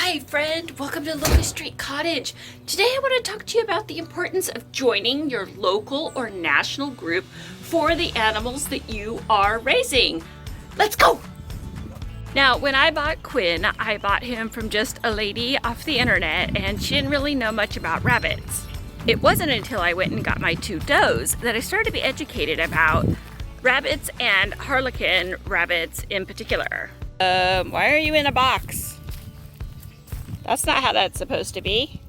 Hi friend, welcome to Locust Street Cottage. Today I want to talk to you about the importance of joining your local or national group for the animals that you are raising. Let's go! Now, when I bought Quinn, I bought him from just a lady off the internet and she didn't really know much about rabbits. It wasn't until I went and got my 2 does that I started to be educated about rabbits and Harlequin rabbits in particular. Why are you in a box? That's not how that's supposed to be.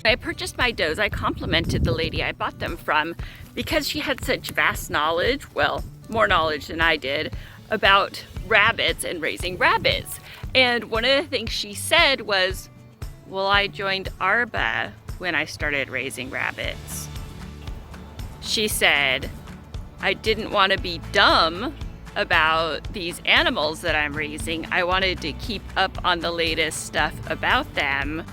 When I purchased my does, I complimented the lady I bought them from because she had such vast knowledge, well, more knowledge than I did, about rabbits and raising rabbits. And one of the things she said was, well, I joined ARBA when I started raising rabbits. She said, I didn't want to be dumb about these animals that I'm raising. I wanted to keep up on the latest stuff about them.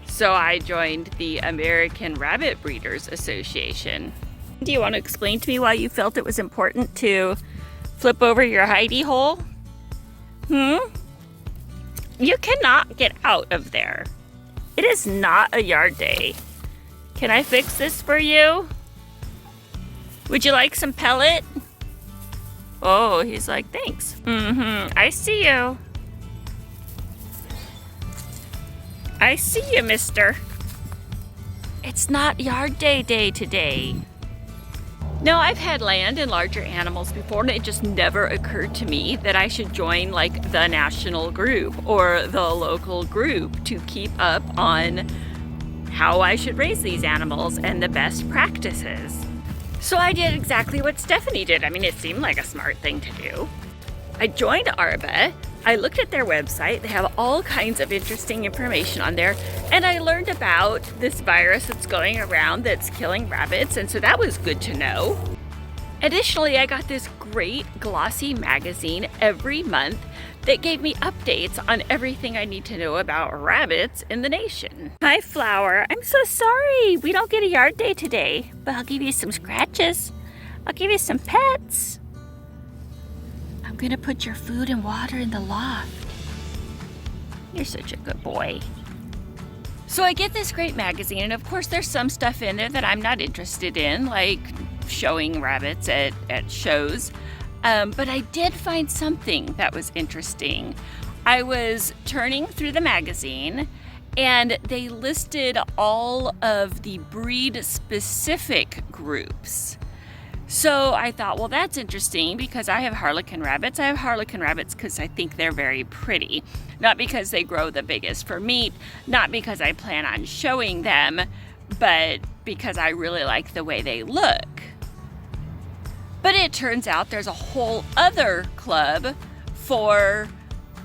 So I joined the American Rabbit Breeders Association. Do you want to explain to me why you felt it was important to flip over your hidey hole? You cannot get out of there. It is not a yard day. Can I fix this for you? Would you like some pellet? Oh, he's like, thanks. I see you. I see you, mister. It's not yard day today. No, I've had land and larger animals before, and it just never occurred to me that I should join like the national group or the local group to keep up on how I should raise these animals and the best practices. So I did exactly what Stephanie did. I mean, it seemed like a smart thing to do. I joined ARBA. I looked at their website. They have all kinds of interesting information on there. And I learned about this virus that's going around that's killing rabbits. And so that was good to know. Additionally, I got this great glossy magazine every month that gave me updates on everything I need to know about rabbits in the nation. Hi, Flower. I'm so sorry we don't get a yard day today, but I'll give you some scratches. I'll give you some pets. I'm gonna put your food and water in the loft. You're such a good boy. So I get this great magazine, and of course there's some stuff in there that I'm not interested in, like showing rabbits at shows. But I did find something that was interesting. I was turning through the magazine and they listed all of the breed-specific groups. So I thought, well, that's interesting because I have Harlequin rabbits. I have Harlequin rabbits because I think they're very pretty. Not because they grow the biggest for meat, not because I plan on showing them, but because I really like the way they look. But it turns out there's a whole other club for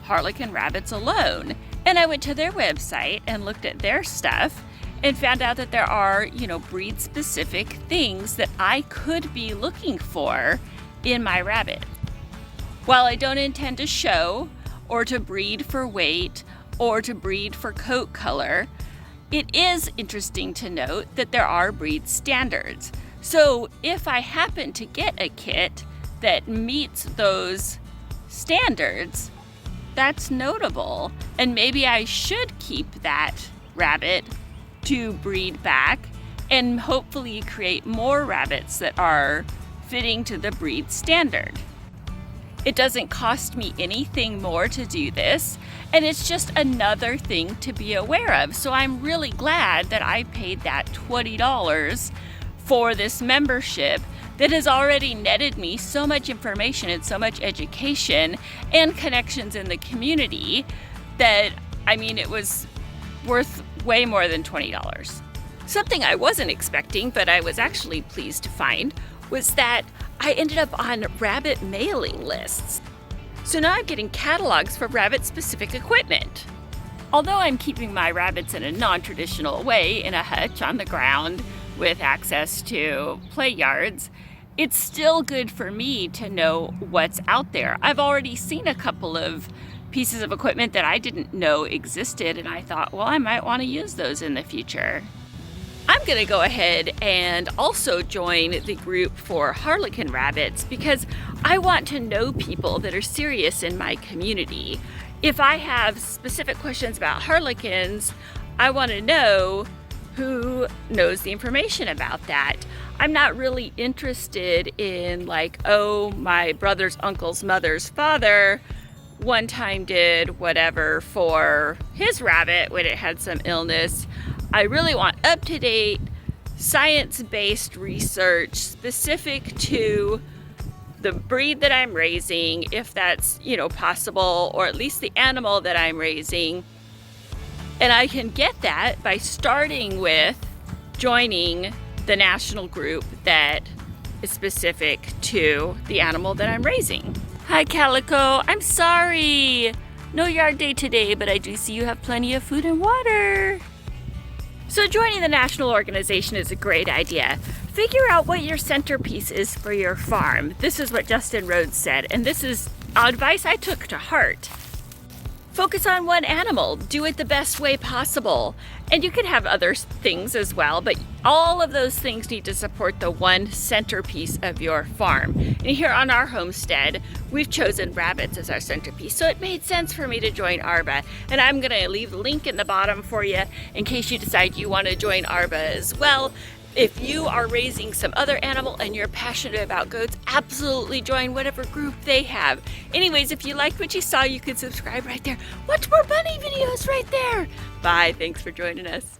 Harlequin rabbits alone. And I went to their website and looked at their stuff and found out that there are, breed-specific things that I could be looking for in my rabbit. While I don't intend to show or to breed for weight or to breed for coat color, it is interesting to note that there are breed standards. So if I happen to get a kit that meets those standards, that's notable. And maybe I should keep that rabbit to breed back and hopefully create more rabbits that are fitting to the breed standard. It doesn't cost me anything more to do this, and it's just another thing to be aware of. So I'm really glad that I paid that $20 for this membership that has already netted me so much information and so much education and connections in the community that, it was worth way more than $20. Something I wasn't expecting, but I was actually pleased to find, was that I ended up on rabbit mailing lists. So now I'm getting catalogs for rabbit-specific equipment. Although I'm keeping my rabbits in a non-traditional way in a hutch on the ground with access to play yards, it's still good for me to know what's out there. I've already seen a couple of pieces of equipment that I didn't know existed, and I thought, well, I might want to use those in the future. I'm going to go ahead and also join the group for Harlequin rabbits because I want to know people that are serious in my community. if I have specific questions about Harlequins, I want to know who knows the information about that. I'm not really interested in like, oh, my brother's uncle's mother's father one time did whatever for his rabbit when it had some illness. I really want up-to-date, science-based research specific to the breed that I'm raising, if that's, possible, or at least the animal that I'm raising. And I can get that by starting with joining the national group that is specific to the animal that I'm raising. Hi, Calico. I'm sorry. No yard day today, but I do see you have plenty of food and water. So joining the national organization is a great idea. Figure out what your centerpiece is for your farm. This is what Justin Rhodes said, and this is advice I took to heart. Focus on one animal. Do it the best way possible. And you can have other things as well, but all of those things need to support the one centerpiece of your farm. And here on our homestead, we've chosen rabbits as our centerpiece, so it made sense for me to join ARBA. And I'm gonna leave the link in the bottom for you in case you decide you wanna join ARBA as well. If you are raising some other animal and you're passionate about goats, absolutely join whatever group they have. Anyways, if you liked what you saw, you could subscribe right there. Watch more bunny videos right there. Bye, thanks for joining us.